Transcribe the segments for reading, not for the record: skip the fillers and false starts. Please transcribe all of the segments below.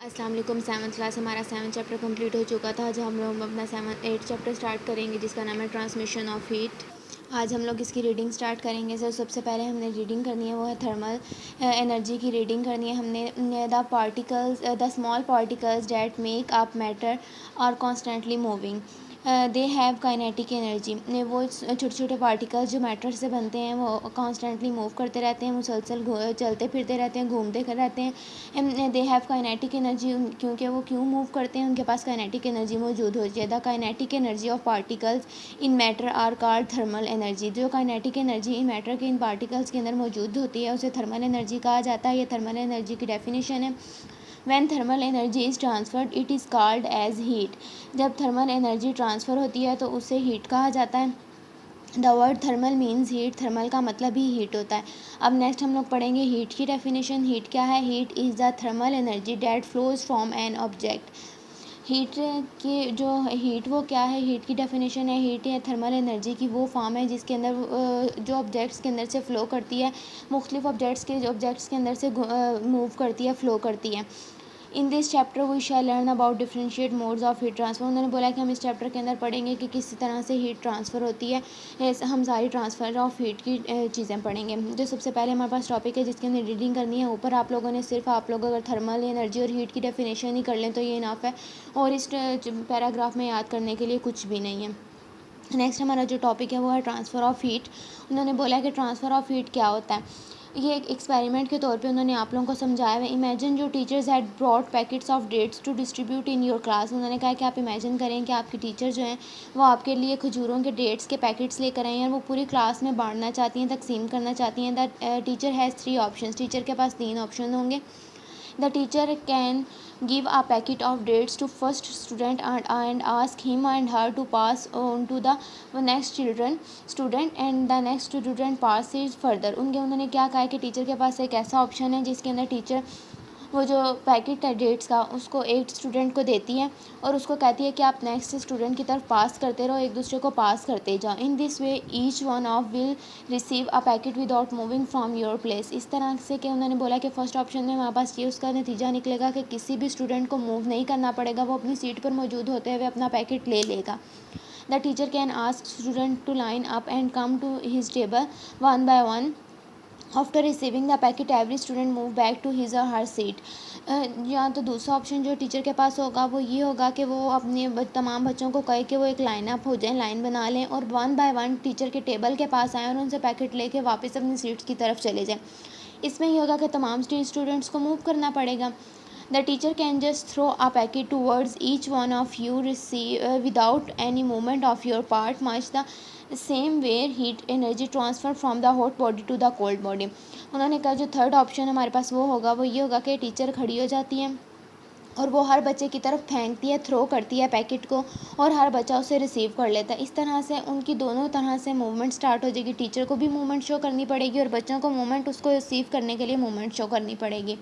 अस्सलाम वालेकुम। 7th class हमारा 7 चैप्टर कंप्लीट हो चुका था। आज हम लोग अपना 8 चैप्टर स्टार्ट करेंगे जिसका नाम है ट्रांसमिशन ऑफ हीट। आज हम लोग इसकी रीडिंग स्टार्ट करेंगे। सर सबसे पहले हमने रीडिंग करनी है वो है थर्मल एनर्जी की रीडिंग करनी है हमने। The small particles that make up matter are constantly moving, they have kinetic energy. वो छोटे छोटे पार्टिकल्स जो मैटर से बनते हैं वो कॉन्स्टेंटली मूव करते रहते हैं, मुसलसल चलते फिरते रहते हैं, घूमते रहते हैं। दे हैव काइनेटिक एनर्जी, क्योंकि वो क्यों मूव करते हैं, उनके पास काइनेटिक एनर्जी मौजूद होती है। The kinetic energy of particles in matter are called thermal energy. जो काइनेटिक एनर्जी इन मैटर के इन पार्टिकल्स के अंदर मौजूद होती है उसे थर्मल एनर्जी कहा जाता है। ये थर्मल एनर्जी की डेफिनेशन है। When thermal energy is transferred, it is called as heat. जब थर्मल एनर्जी ट्रांसफ़र होती है तो उसे हीट कहा जाता है। The word thermal means heat, thermal का मतलब ही हीट होता है। अब नेक्स्ट हम लोग पढ़ेंगे हीट की डेफिनेशन। हीट क्या है? Heat is the thermal energy date flows from an object. Heat की जो हीट वो क्या है? हीट की डेफिनेशन है, हीट है थर्मल एनर्जी की वो फॉर्म है जिसके अंदर जो ऑब्जेक्ट्स के अंदर से फ़्लो करती है, मुख्तलिफ ऑब्जेक्ट्स के अंदर से मूव करती है, फ़्लो करती है। In this chapter we shall learn about differentiate modes of heat transfer. उन्होंने बोला कि हम इस चैप्टर के अंदर पढ़ेंगे कि किस तरह से हीट ट्रांसफ़र होती है। हम सारी ट्रांसफ़र ऑफ हीट की चीज़ें पढ़ेंगे। जो सबसे पहले हमारे पास टॉपिक है जिसकी हमने रीडिंग करनी है। ऊपर आप लोगों ने सिर्फ आप लोग अगर थर्मल एनर्जी और हीट की डेफिनेशन ही कर लें तो ये इनफ है, और इस पैराग्राफ में याद करने के लिए कुछ भी नहीं है। नेक्स्ट हमारा जो टॉपिक है वो है ट्रांसफ़र ऑफ हीट। उन्होंने बोला कि ट्रांसफ़र ऑफ हीट क्या होता है। ये एक एक्सपेरिमेंट के तौर पे उन्होंने आप लोगों को समझाया है। इमेजिन जो teachers had brought packets of dates to distribute in your class. उन्होंने कहा कि आप इमेजिन करें कि आपकी टीचर जो हैं वो आपके लिए खजूरों के डेट्स के पैकेट्स लेकर आए हैं और वो पूरी क्लास में बांटना चाहती हैं, तकसीम करना चाहती हैं। The teacher has 3 option. Teacher के पास 3 ऑप्शन होंगे। The teacher can give a packet of dates to first student and ask him and her to pass on to the next student and the next student passes further. उन्होंने क्या कहा है कि teacher के पास एक ऐसा option है जिसके अंदर टीचर वो जो पैकेट है डेट्स का उसको एक स्टूडेंट को देती है और उसको कहती है कि आप नेक्स्ट स्टूडेंट की तरफ पास करते रहो, एक दूसरे को पास करते जाओ। In this way each one of will receive a packet without moving from your place. इस तरह से कि उन्होंने बोला कि फ़र्स्ट ऑप्शन में हमारे पास ये उसका नतीजा निकलेगा कि किसी भी स्टूडेंट को मूव नहीं करना पड़ेगा, वो अपनी सीट पर मौजूद होते हुए अपना पैकेट ले लेगा। The teacher can ask student to line up and come to his table one by one. After receiving the packet every student move back to his or her seat. या तो दूसरा ऑप्शन जो teacher के पास होगा वो ये होगा कि वो अपने तमाम बच्चों को कहे कि वो एक लाइन अप हो जाए, लाइन बना लें और वन बाय वन टीचर के टेबल के पास आएँ और उनसे पैकेट लेके वापस अपनी सीट्स की तरफ चले जाएँ। इसमें ये होगा कि तमाम स्टूडेंट्स को मूव करना पड़ेगा। The teacher can just throw a packet towards each one of you receive without any movement of your part, much the same way heat energy transfer from the hot body to the cold body. उन्होंने कहा जो third option हमारे पास वो होगा वो ये होगा कि टीचर खड़ी हो जाती है और वो हर बच्चे की तरफ फेंकती है, थ्रो करती है पैकेट को और हर बच्चा उसे रिसीव कर लेता है। इस तरह से उनकी दोनों तरह से मूवमेंट स्टार्ट हो जाएगी। टीचर को भी मूवमेंट शो करनी पड़ेगी और बच्चों को मूवमेंट उसको रिसीव करने के लिए मूवमेंट शो करनी पड़ेगी।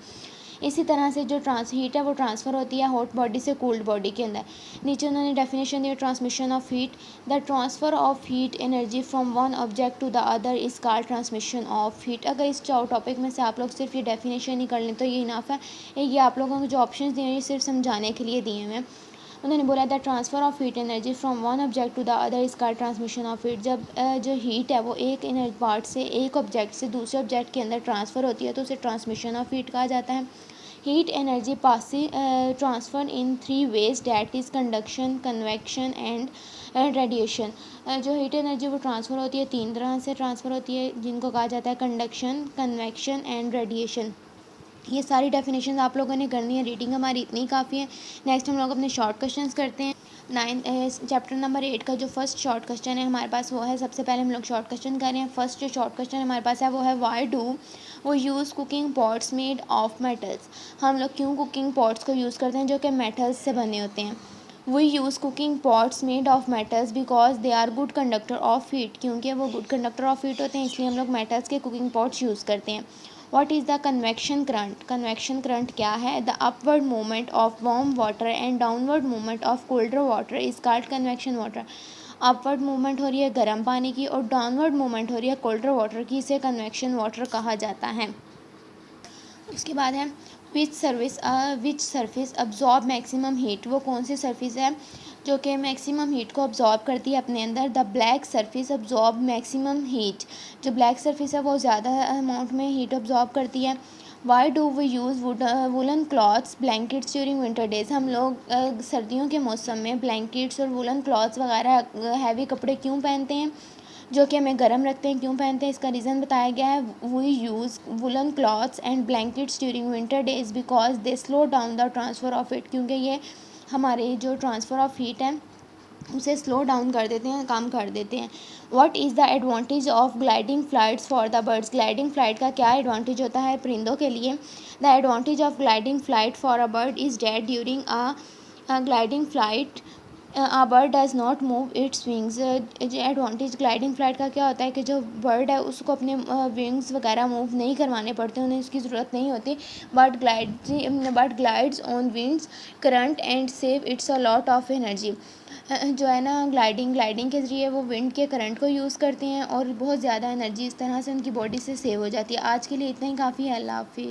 इसी तरह से जो हीट है वो ट्रांसफ़र होती है हॉट बॉडी से कोल्ड बॉडी के अंदर। नीचे उन्होंने डेफिनेशन दिया transmission of heat. The transfer of heat energy from one object to the other is called transmission of heat. अगर इस टॉपिक में से आप लोग सिर्फ ये डेफिनेशन ही कर लें तो ये इनफ है। ये आप लोगों को जो ऑप्शन दिए हैं ये सिर्फ समझाने के लिए दिए हुए हैं। उन्होंने बोला the transfer of heat energy from one object to the other is called transmission of heat. जब जो हीट है वो एक पार्ट से एक ऑब्जेक्ट से दूसरे ऑब्जेक्ट के अंदर ट्रांसफ़र होती है तो उसे ट्रांसमिशन ऑफ हीट कहा जाता है। Heat energy passing transfer in 3 ways that is conduction, convection and radiation. जो हीट एनर्जी वो ट्रांसफ़र होती है 3 तरह से ट्रांसफ़र होती है जिनको कहा जाता है कंडक्शन, कन्वेक्शन एंड रेडिएशन। ये सारी डेफिनेशन आप लोगों ने करनी है। रीडिंग हमारी इतनी काफ़ी है। नेक्स्ट हम लोग अपने शॉर्ट क्वेश्चंस करते हैं। चैप्टर नंबर 8 का जो फर्स्ट शॉर्ट क्वेश्चन है हमारे पास वो है, सबसे पहले हम लोग शॉर्ट क्वेश्चन कर रहे हैं। फर्स्ट जो शॉर्ट क्वेश्चन हमारे पास है वो है वाई डू वो use cooking pots made of metals. हम लोग क्यों कुकिंग पॉट्स को यूज़ करते हैं जो कि मेटल्स से बने होते हैं। We use cooking pots made of metals because they are good conductor of heat. क्योंकि वो गुड कंडक्टर ऑफ हीट होते हैं इसलिए हम लोग मेटल्स के कुकिंग पॉट्स यूज़ करते हैं। What is the convection current? Convection current क्या है? The upward movement of warm water and downward movement of colder water is called convection water. Upward movement हो रही है गर्म पानी की और डाउनवर्ड मूवमेंट हो रही है कोल्डर वाटर की, इसे कन्वेक्शन वाटर कहा जाता है। उसके बाद है विच सरफेस अब्जॉर्ब मैक्सिमम हीट, वो कौन सी सरफेस है जो कि मैक्सिमम हीट को अब्जॉर्ब करती है अपने अंदर। The black surface absorb maximum heat, जो ब्लैक सरफेस है वो ज़्यादा अमाउंट में हीट अब्जॉर्ब करती है। Why do we use woollen clothes blankets during winter days, हम लोग सर्दियों के मौसम में ब्लैंकेट्स और वुलन क्लॉथ्स वगैरह हैवी कपड़े क्यों पहनते हैं जो कि हमें गर्म रखते हैं, क्यों पहनते हैं, इसका रीज़न बताया गया है। We use woollen clothes and blankets during winter days because they slow down the transfer of heat, क्योंकि ये हमारे जो ट्रांसफ़र ऑफ हीट है उसे स्लो डाउन कर देते हैं, कम कर देते हैं। What is the advantage of gliding flights for the birds, gliding flight का क्या एडवांटेज होता है परिंदों के लिए। The advantage of gliding flight for a bird is that during a gliding flight a bird does not move its wings, advantage gliding flight का क्या होता है कि जो बर्ड है उसको अपने विंग्स वगैरह मूव नहीं करवाने पड़ते, उन्हें इसकी ज़रूरत नहीं होती। But glides on wings current and save it's a lot of energy, जो है ना ग्लाइडिंग के ज़रिए वो विंड के करंट को यूज़ करते हैं और बहुत ज़्यादा एनर्जी इस तरह से उनकी बॉडी से सेव हो जाती है। आज के लिए इतना ही काफ़ी है। अल्लाह हाफिज़।